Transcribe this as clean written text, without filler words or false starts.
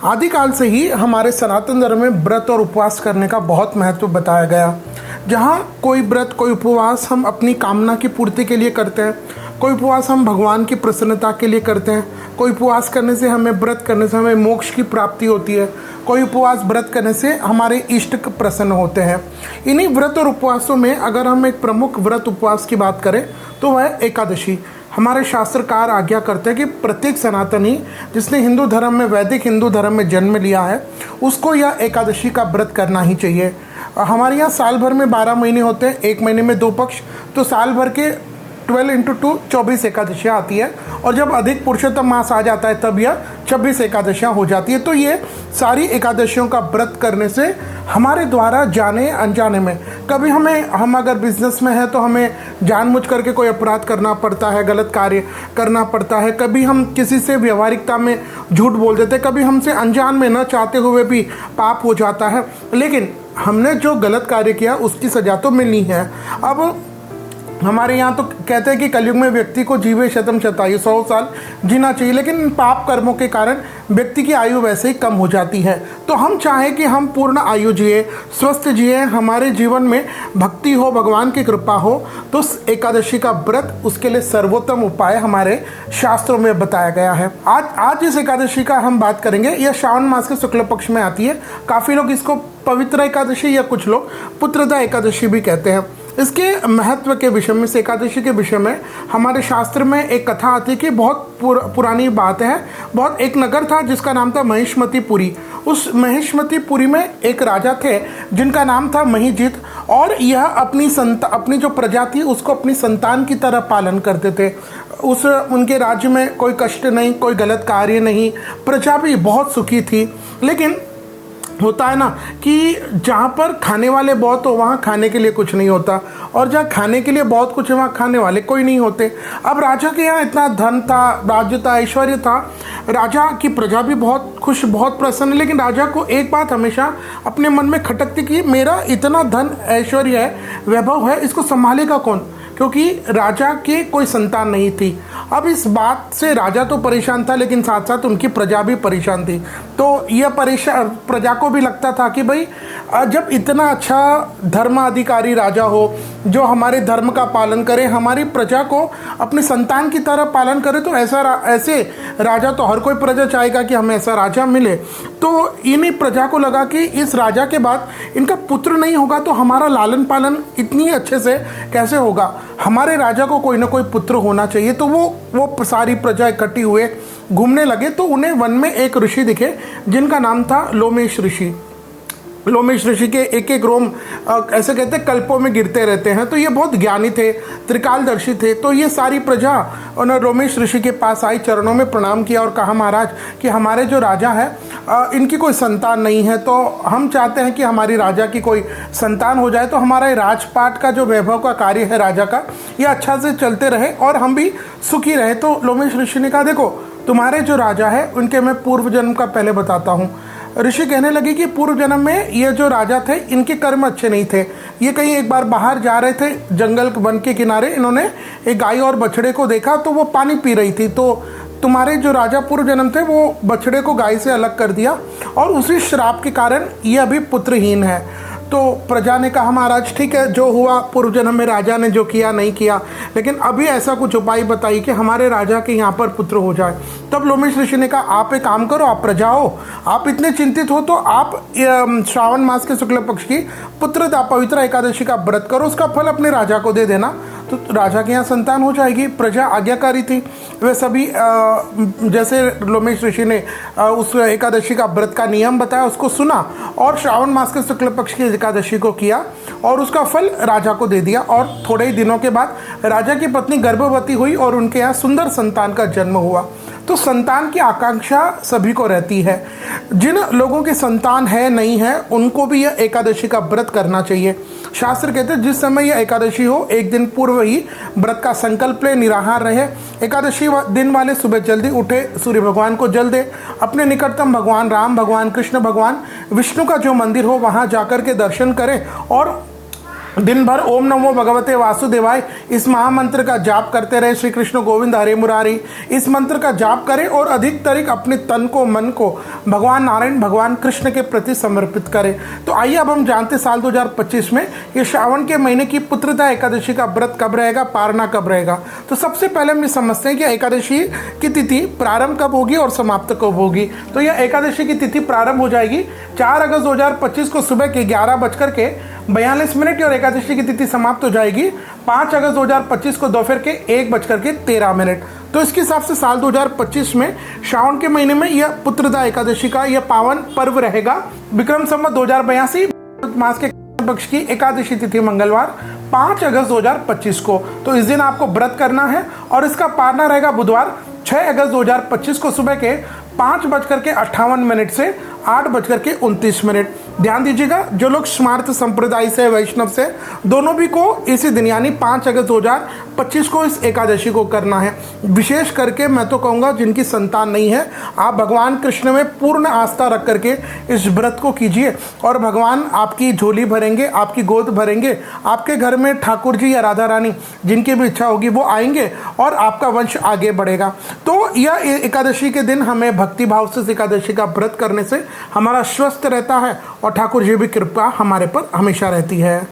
आदिकाल से ही हमारे सनातन धर्म में व्रत और उपवास करने का बहुत महत्व बताया गया। जहाँ कोई व्रत, कोई उपवास हम अपनी कामना की पूर्ति के लिए करते हैं, कोई उपवास हम भगवान की प्रसन्नता के लिए करते हैं, कोई उपवास करने से हमें, व्रत करने से हमें मोक्ष की प्राप्ति होती है, कोई उपवास व्रत करने से हमारे इष्ट प्रसन्न होते हैं। इन्हीं व्रत और उपवासों में अगर हम एक प्रमुख व्रत उपवास की बात करें तो वह एकादशी। हमारे शास्त्रकार आज्ञा करते हैं कि प्रत्येक सनातनी जिसने हिंदू धर्म में, वैदिक हिंदू धर्म में जन्म लिया है, उसको यह एकादशी का व्रत करना ही चाहिए। हमारे यहाँ साल भर में 12 महीने होते हैं, एक महीने में 2 पक्ष, तो साल भर के 12 × 2 24 एकादशियाँ आती है। और जब अधिक पुरुषोत्तम मास आ जाता है तब यह 26 एकादशियाँ हो जाती है। तो ये सारी एकादशियों का व्रत करने से हमारे द्वारा जाने अनजाने में, कभी हम अगर बिजनेस में हैं तो हमें जानबूझ करके कोई अपराध करना पड़ता है, गलत कार्य करना पड़ता है, कभी हम किसी से व्यवहारिकता में झूठ बोल देते हैं, कभी हमसे अनजान में न चाहते हुए भी पाप हो जाता है। लेकिन हमने जो गलत कार्य किया उसकी सजा तो मिलनी है। अब हमारे यहाँ तो कहते हैं कि कलयुग में व्यक्ति को जीवे शतम शतायु, 100 साल जीना चाहिए, लेकिन पाप कर्मों के कारण व्यक्ति की आयु वैसे ही कम हो जाती है। तो हम चाहें कि हम पूर्ण आयु जिए, स्वस्थ जिए, हमारे जीवन में भक्ति हो, भगवान की कृपा हो, तो एकादशी का व्रत उसके लिए सर्वोत्तम उपाय हमारे शास्त्रों में बताया गया है। आज इस एकादशी का हम बात करेंगे। यह श्रावण मास के शुक्ल पक्ष में आती है। काफ़ी लोग इसको पवित्र एकादशी या कुछ लोग पुत्रदा एकादशी भी कहते हैं। इसके महत्व के विषय में, इस एकादशी के विषय में हमारे शास्त्र में एक कथा आती है कि बहुत पुरानी बात है। बहुत एक नगर था जिसका नाम था महिष्मतिपुरी। उस महिष्मतिपुरी में एक राजा थे जिनका नाम था महिजीत, और यह अपनी जो प्रजा थी उसको अपनी संतान की तरह पालन करते थे। उनके राज्य में कोई कष्ट नहीं, कोई गलत कार्य नहीं, प्रजा भी बहुत सुखी थी। लेकिन होता है ना कि जहाँ पर खाने वाले बहुत हो वहाँ खाने के लिए कुछ नहीं होता, और जहाँ खाने के लिए बहुत कुछ है वहाँ खाने वाले कोई नहीं होते। अब राजा के यहाँ इतना धन था, राज्य था, ऐश्वर्य था, राजा की प्रजा भी बहुत खुश, बहुत प्रसन्न। लेकिन राजा को एक बात हमेशा अपने मन में खटकती कि मेरा इतना धन, ऐश्वर्य है, वैभव है, इसको संभालेगा कौन? क्योंकि राजा के कोई संतान नहीं थी। अब इस बात से राजा तो परेशान था, लेकिन साथ साथ उनकी प्रजा भी परेशान थी। तो यह प्रजा को भी लगता था कि भाई जब इतना अच्छा धर्माधिकारी राजा हो जो हमारे धर्म का पालन करे, हमारी प्रजा को अपने संतान की तरह पालन करे, तो ऐसे राजा तो हर कोई प्रजा चाहेगा कि हमें ऐसा राजा मिले। तो इन्हीं प्रजा को लगा कि इस राजा के बाद इनका पुत्र नहीं होगा तो हमारा लालन पालन इतनी अच्छे से कैसे होगा, हमारे राजा को कोई ना कोई पुत्र होना चाहिए। तो वो सारी प्रजा इकट्ठी हुए, घूमने लगे। तो उन्हें वन में एक ऋषि दिखे जिनका नाम था लोमेश ऋषि। लोमेश ऋषि के एक एक रोम ऐसे कहते हैं कल्पों में गिरते रहते हैं। तो ये बहुत ज्ञानी थे, त्रिकालदर्शी थे। तो ये सारी प्रजा उन्होंने लोमेश ऋषि के पास आई, चरणों में प्रणाम किया और कहा, महाराज कि हमारे जो राजा है इनकी कोई संतान नहीं है, तो हम चाहते हैं कि हमारी राजा की कोई संतान हो जाए, तो हमारा राजपाट का जो वैभव का कार्य है राजा का, ये अच्छा से चलते रहे और हम भी सुखी रहे। तो लोमेश ऋषि ने कहा, देखो तुम्हारे जो राजा है उनके मैं पूर्व जन्म का पहले बताता हूँ। ऋषि कहने लगे कि पूर्व जन्म में ये जो राजा थे इनके कर्म अच्छे नहीं थे। ये कहीं एक बार बाहर जा रहे थे जंगल वन के किनारे, इन्होंने एक गाय और बछड़े को देखा तो वो पानी पी रही थी। तो तुम्हारे जो राजा पूर्व जन्म थे वो बछड़े को गाय से अलग कर दिया, और उसी श्राप के कारण ये अभी पुत्रहीन है। तो प्रजा ने कहा, महाराज ठीक है, जो हुआ पूर्व जन्म में राजा ने जो किया नहीं किया, लेकिन अभी ऐसा कुछ उपाय बताइए कि हमारे राजा के यहाँ पर पुत्र हो जाए। तब लोमेश ऋषि ने कहा, आप एक काम करो, आप प्रजा हो, आप इतने चिंतित हो तो आप श्रावण मास के शुक्ल पक्ष की पुत्रदा पवित्र एकादशी का व्रत करो, उसका फल अपने राजा को दे देना, तो राजा के यहाँ संतान हो जाएगी। प्रजा आज्ञाकारी थी। वे सभी जैसे लोमेश ऋषि ने उस एकादशी का व्रत का नियम बताया उसको सुना, और श्रावण मास के शुक्ल पक्ष की एकादशी को किया और उसका फल राजा को दे दिया। और थोड़े ही दिनों के बाद राजा की पत्नी गर्भवती हुई और उनके यहाँ सुंदर संतान का जन्म हुआ। तो संतान की आकांक्षा सभी को रहती है। जिन लोगों की संतान है नहीं है उनको भी यह एकादशी का व्रत करना चाहिए। शास्त्र कहते हैं जिस समय यह एकादशी हो एक दिन पूर्व ही व्रत का संकल्प ले, निराहार रहे। एकादशी दिन वाले सुबह जल्दी उठे, सूर्य भगवान को जल दे, अपने निकटतम भगवान राम भगवान, कृष्ण भगवान, विष्णु का जो मंदिर हो वहाँ जाकर के दर्शन करें और दिन भर ओम नमो भगवते वासुदेवाय इस महामंत्र का जाप करते रहे। श्री कृष्ण गोविंद हरे मुरारी इस मंत्र का जाप करें और अधिक अपने तन को मन को भगवान नारायण भगवान कृष्ण के प्रति समर्पित करें। तो आइए अब हम जानते साल 2025 में ये श्रावण के महीने की पुत्रदा एकादशी का व्रत कब रहेगा, पारना कब रहेगा। तो सबसे पहले हम ये समझते हैं कि एकादशी की तिथि प्रारंभ कब होगी और समाप्त कब होगी। तो यह एकादशी की तिथि प्रारंभ हो जाएगी 4 अगस्त 2025 को सुबह के 11:42 और एकादशी की तिथि समाप्त हो जाएगी 5 अगस्त 2025 को दोपहर के 1:13। तो इसके हिसाब से साल 2025 में श्रावण के महीने में यह पुत्रदा एकादशी का यह पावन पर्व रहेगा। विक्रम संवत 2082 मास के पक्ष की एकादशी तिथि मंगलवार 5 अगस्त 2025 को। तो इस दिन आपको व्रत करना है और इसका पारना रहेगा बुधवार 6 अगस्त 2025 को सुबह के 5:58 से 8:29। ध्यान दीजिएगा, जो लोग स्मार्त संप्रदाय से वैष्णव से दोनों भी को इसी दिन यानी 5 अगस्त 2025 को इस एकादशी को करना है। विशेष करके मैं तो कहूँगा जिनकी संतान नहीं है, आप भगवान कृष्ण में पूर्ण आस्था रख करके इस व्रत को कीजिए और भगवान आपकी झोली भरेंगे, आपकी गोद भरेंगे। आपके घर में ठाकुर जी या राधा रानी जिनकी भी इच्छा होगी वो आएंगे और आपका वंश आगे बढ़ेगा। तो यह एकादशी के दिन हमें भक्ति भाव से इस एकादशी का व्रत करने से हमारा स्वस्थ रहता है और ठाकुर जी की कृपा हमारे पर हमेशा रहती है।